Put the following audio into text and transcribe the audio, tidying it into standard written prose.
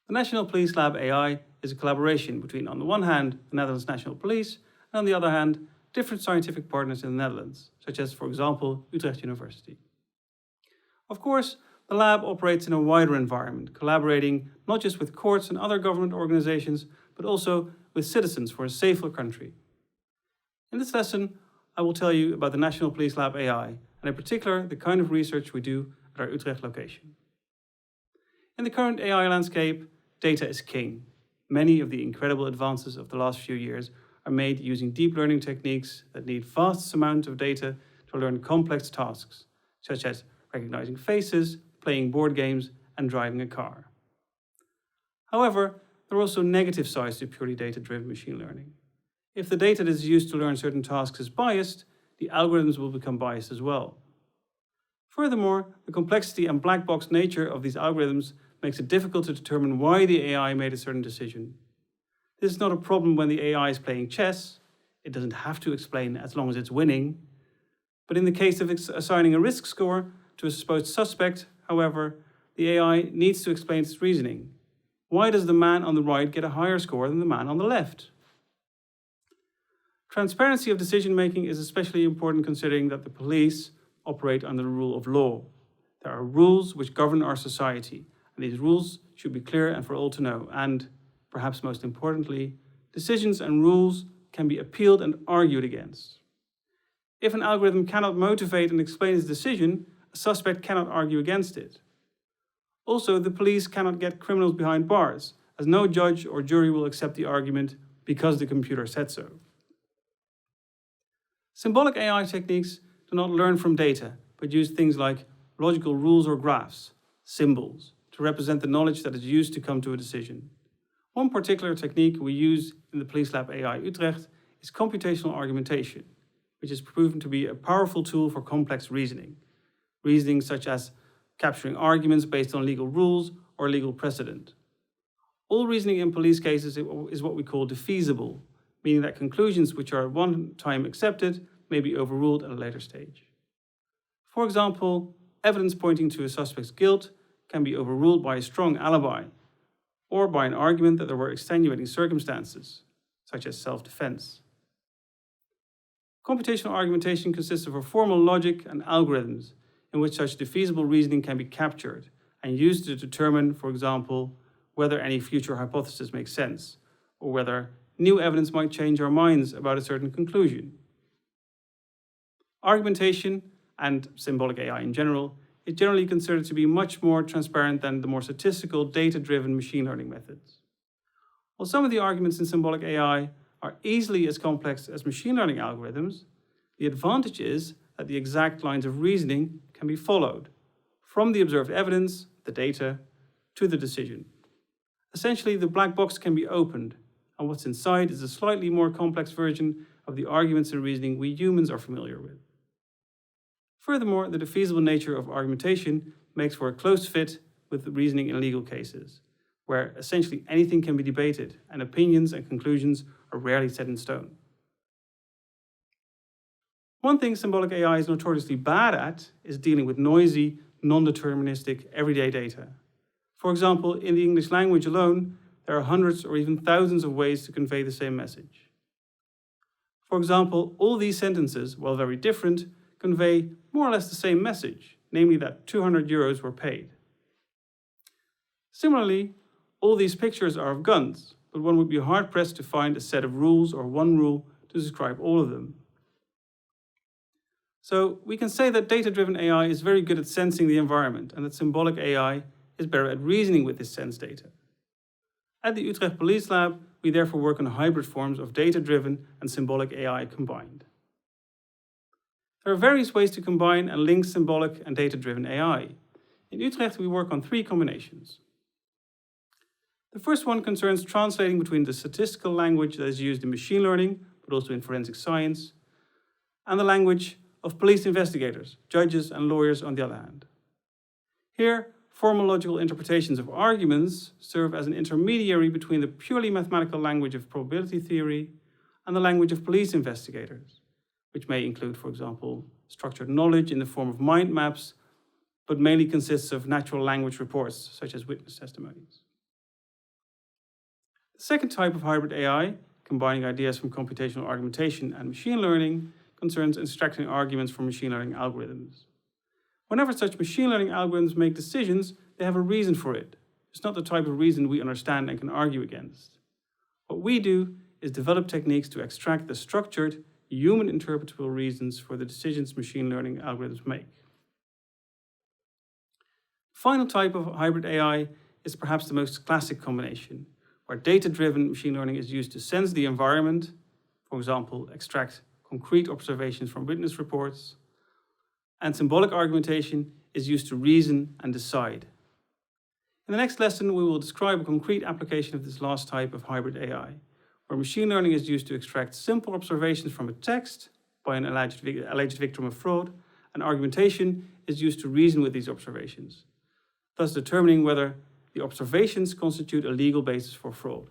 The National Police Lab AI is a collaboration between, on the one hand, the Netherlands National Police, and on the other hand, different scientific partners in the Netherlands, such as, for example, Utrecht University. Of course, the lab operates in a wider environment, collaborating not just with courts and other government organizations, but also with citizens for a safer country. In this lesson, I will tell you about the National Police Lab AI, and in particular, the kind of research we do at our Utrecht location. In the current AI landscape, data is king. Many of the incredible advances of the last few years are made using deep learning techniques that need vast amounts of data to learn complex tasks, such as recognizing faces, playing board games, and driving a car. However, there are also negative sides to purely data-driven machine learning. If the data that is used to learn certain tasks is biased, the algorithms will become biased as well. Furthermore, the complexity and black box nature of these algorithms makes it difficult to determine why the AI made a certain decision. This is not a problem when the AI is playing chess. It doesn't have to explain as long as it's winning. But in the case of assigning a risk score to a supposed suspect, however, the AI needs to explain its reasoning. Why does the man on the right get a higher score than the man on the left? Transparency of decision-making is especially important considering that the police operate under the rule of law. There are rules which govern our society, and these rules should be clear and for all to know. And, perhaps most importantly, decisions and rules can be appealed and argued against. If an algorithm cannot motivate and explain its decision, a suspect cannot argue against it. Also, the police cannot get criminals behind bars, as no judge or jury will accept the argument because the computer said so. Symbolic AI techniques do not learn from data, but use things like logical rules or graphs, symbols, to represent the knowledge that is used to come to a decision. One particular technique we use in the Police Lab AI Utrecht is computational argumentation, which is proven to be a powerful tool for complex reasoning. Reasoning such as capturing arguments based on legal rules or legal precedent. All reasoning in police cases is what we call defeasible, meaning that conclusions which are at one time accepted may be overruled at a later stage. For example, evidence pointing to a suspect's guilt can be overruled by a strong alibi, or by an argument that there were extenuating circumstances, such as self-defense. Computational argumentation consists of a formal logic and algorithms in which such defeasible reasoning can be captured and used to determine, for example, whether any future hypothesis makes sense, or whether new evidence might change our minds about a certain conclusion. Argumentation, and symbolic AI in general, is generally considered to be much more transparent than the more statistical, data-driven machine learning methods. While some of the arguments in symbolic AI are easily as complex as machine learning algorithms, the advantage is that the exact lines of reasoning can be followed, from the observed evidence, the data, to the decision. Essentially, the black box can be opened, and what's inside is a slightly more complex version of the arguments and reasoning we humans are familiar with. Furthermore, the defeasible nature of argumentation makes for a close fit with the reasoning in legal cases, where essentially anything can be debated and opinions and conclusions are rarely set in stone. One thing symbolic AI is notoriously bad at is dealing with noisy, non-deterministic, everyday data. For example, in the English language alone, there are hundreds or even thousands of ways to convey the same message. For example, all these sentences, while very different, convey more or less the same message, namely that 200 euros were paid. Similarly, all these pictures are of guns, but one would be hard-pressed to find a set of rules or one rule to describe all of them. So we can say that data-driven AI is very good at sensing the environment and that symbolic AI is better at reasoning with this sense data. At the Utrecht Police Lab, we therefore work on hybrid forms of data-driven and symbolic AI combined. There are various ways to combine and link symbolic and data-driven AI. In Utrecht, we work on 3 combinations. The first one concerns translating between the statistical language that is used in machine learning, but also in forensic science, and the language of police investigators, judges, and lawyers on the other hand. Here, formal logical interpretations of arguments serve as an intermediary between the purely mathematical language of probability theory and the language of police investigators, which may include, for example, structured knowledge in the form of mind maps, but mainly consists of natural language reports, such as witness testimonies. The second type of hybrid AI, combining ideas from computational argumentation and machine learning, concerns extracting arguments from machine learning algorithms. Whenever such machine learning algorithms make decisions, they have a reason for it. It's not the type of reason we understand and can argue against. What we do is develop techniques to extract the structured, human interpretable reasons for the decisions machine learning algorithms make. The final type of hybrid AI is perhaps the most classic combination, where data-driven machine learning is used to sense the environment, for example, extract concrete observations from witness reports, and symbolic argumentation is used to reason and decide. In the next lesson, we will describe a concrete application of this last type of hybrid AI, where machine learning is used to extract simple observations from a text by an alleged victim of fraud, and argumentation is used to reason with these observations, thus determining whether the observations constitute a legal basis for fraud.